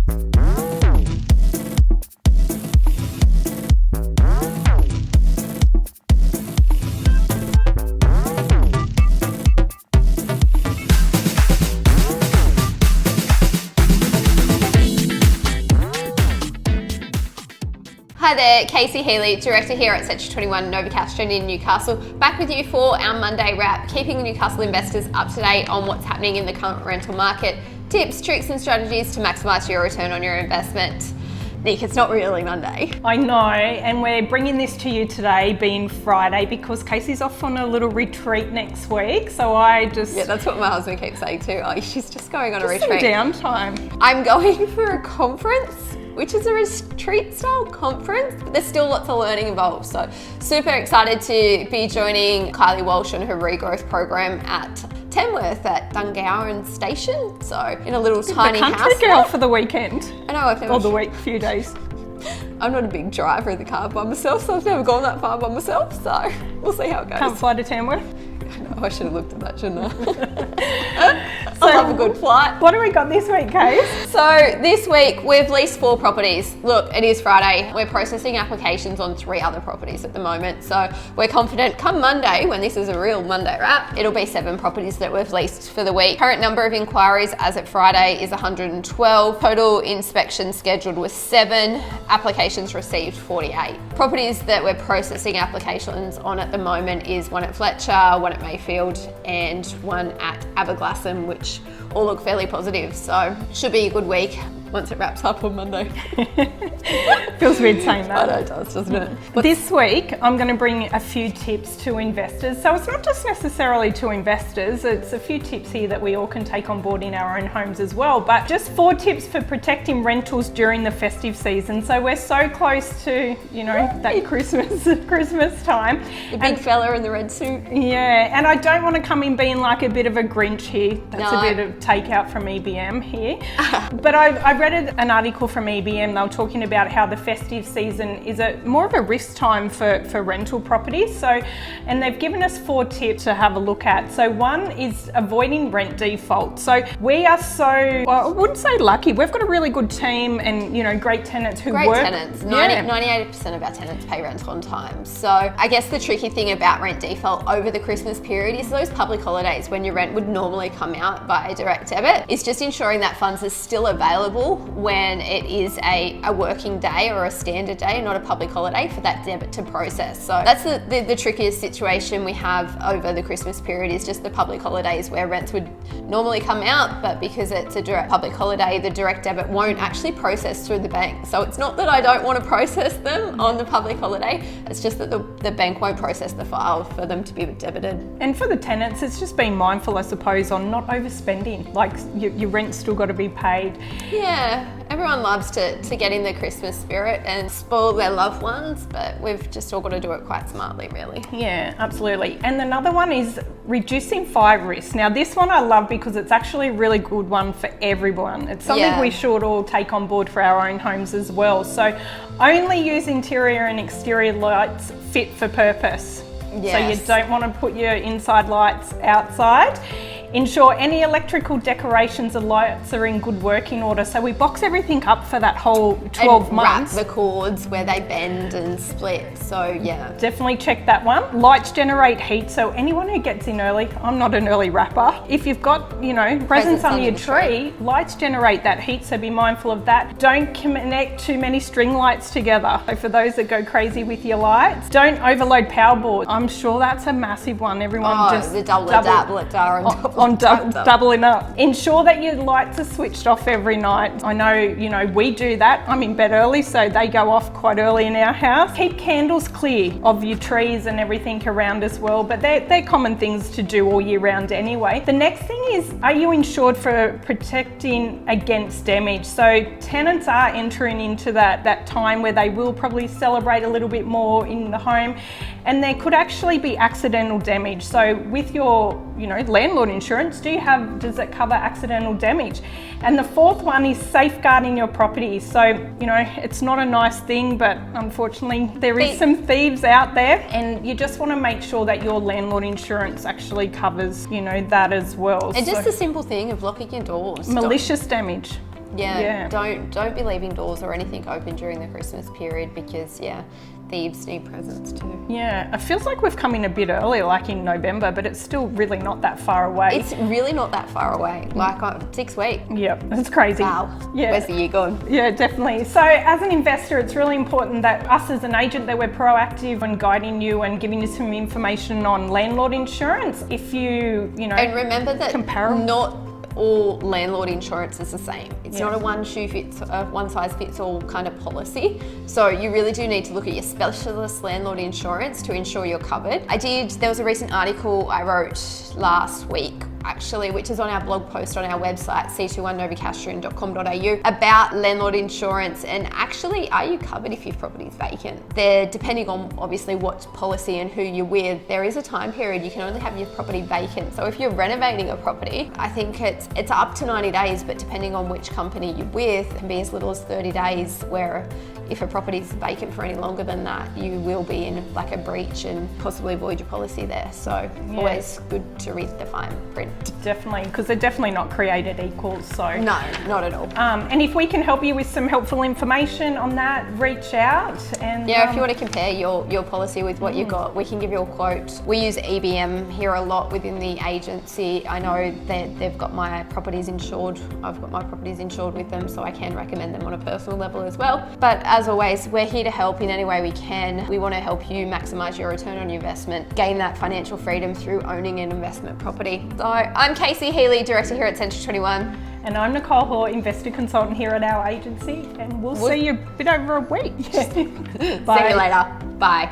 Hi there, Casey Healey, Director here at Section 21 Novocastrian in Newcastle, back with you for our Monday wrap, keeping Newcastle investors up to date on what's happening in the current rental market, tips, tricks and strategies to maximise your return on your investment. Nick, it's not really Monday. I know, and we're bringing this to you today being Friday because Casey's off on a little retreat next week, so Yeah, that's what my husband keeps saying too. Oh, she's just going on a retreat. Some downtime. I'm going for a conference, which is a retreat style conference, but there's still lots of learning involved. So super excited to be joining Kylie Walsh on her regrowth program at Tamworth at Dungowan Station. So in a little tiny house. Country girl for the weekend. I know, I've never. Or the week, few days. I'm not a big driver in the car by myself, so I've never gone that far by myself. So we'll see how it goes. Can't fly to Tamworth. I should have looked at that, shouldn't I? I love a good flight. What do we got this week, Case? So this week we've leased 4 properties. Look, it is Friday. We're processing applications on 3 other properties at the moment. So we're confident come Monday, when this is a real Monday wrap, it'll be 7 properties that we've leased for the week. Current number of inquiries as of Friday is 112. Total inspections scheduled was 7. Applications received 48. Properties that we're processing applications on at the moment is one at Fletcher, one at Mayfield and one at Aberglassham, which all look fairly positive. So should be a good week once it wraps up on Monday. Feels weird saying that. I know it does, doesn't it? This week, I'm going to bring a few tips to investors. So it's not just necessarily to investors, it's a few tips here that we all can take on board in our own homes as well. But just 4 tips for protecting rentals during the festive season. So we're so close to, you know, that Christmas time. The big fella in the red suit. Yeah, and I don't want to come in being like a bit of a Grinch here. That's a bit of takeout from EBM here. But I read an article from EBM. They were talking about how the festive season is more of a risk time for rental properties. So, and they've given us 4 tips to have a look at. So one is avoiding rent default. So we are well, I wouldn't say lucky. We've got a really good team and, you know, great tenants who work. Great tenants. 98% of our tenants pay rent on time. So I guess the tricky thing about rent default over the Christmas period is those public holidays when your rent would normally come out by direct debit. It's just ensuring that funds are still available when it is a working day or a standard day, not a public holiday, for that debit to process. So that's the trickiest situation we have over the Christmas period, is just the public holidays where rents would normally come out, but because it's a direct public holiday, the direct debit won't actually process through the bank. So it's not that I don't want to process them on the public holiday, it's just that the bank won't process the file for them to be debited. And for the tenants, it's just being mindful, I suppose, on not overspending. Like your rent's still got to be paid. Yeah, everyone loves to get in the Christmas spirit and spoil their loved ones, but we've just all got to do it quite smartly, really. Yeah, absolutely. And another one is reducing fire risk. Now this one I love because it's actually a really good one for everyone. It's something we should all take on board for our own homes as well. So only use interior and exterior lights fit for purpose. Yes. So you don't want to put your inside lights outside. Ensure any electrical decorations and lights are in good working order. So we box everything up for that whole 12 months. Wrap the cords where they bend and split, so yeah. Definitely check that one. Lights generate heat, so anyone who gets in early, I'm not an early wrapper. If you've got, you know, presents under your tree, lights generate that heat, so be mindful of that. Don't connect too many string lights together. So for those that go crazy with your lights, don't overload power boards. I'm sure that's a massive one. Everyone just the doubling up. Ensure that your lights are switched off every night. I know, you know, we do that. I'm in bed early, so they go off quite early in our house. Keep candles clear of your trees and everything around as well, but they're common things to do all year round anyway. The next thing is, are you insured for protecting against damage? So tenants are entering into that time where they will probably celebrate a little bit more in the home, and there could actually be accidental damage. So with your, you know, landlord insurance, does it cover accidental damage? And the 4th one is safeguarding your property. So, you know, it's not a nice thing, but unfortunately there is some thieves out there, and you just want to make sure that your landlord insurance actually covers, you know, that as well. And just the simple thing of locking your doors. Malicious damage. Yeah. Don't be leaving doors or anything open during the Christmas period because thieves need presents too. Yeah, it feels like we've come in a bit early, like in November, but it's still really not that far away. It's really not that far away, like 6 weeks. Yep, it's crazy. Wow, yeah. Where's the year gone? Yeah, definitely. So as an investor, it's really important that us as an agent, that we're proactive and guiding you and giving you some information on landlord insurance. If you know, and remember that comparable. Not all landlord insurance is the same. It's not a one size fits all kind of policy. So you really do need to look at your specialist landlord insurance to ensure you're covered. There was a recent article I wrote last week actually, which is on our blog post on our website, c21novocastrian.com.au, about landlord insurance and actually, are you covered if your property is vacant? Depending on obviously what policy and who you're with, there is a time period you can only have your property vacant. So if you're renovating a property, I think it's up to 90 days, but depending on which company you're with, it can be as little as 30 days, where if a property is vacant for any longer than that, you will be in like a breach and possibly void your policy there. So always good to read the fine print. Definitely, because they're definitely not created equal. So no, not at all. And if we can help you with some helpful information on that, reach out. And if you want to compare your policy with what you got, we can give you a quote. We use EBM here a lot within the agency. I know that they've got my properties insured. I've got my properties insured with them, so I can recommend them on a personal level as well. But as always, we're here to help in any way we can. We want to help you maximize your return on your investment, gain that financial freedom through owning an investment property. So I'm Casey Healey, director here at Central 21. And I'm Nicole, Hoare, investor consultant here at our agency. And we'll see you a bit over a week. See you later. Bye.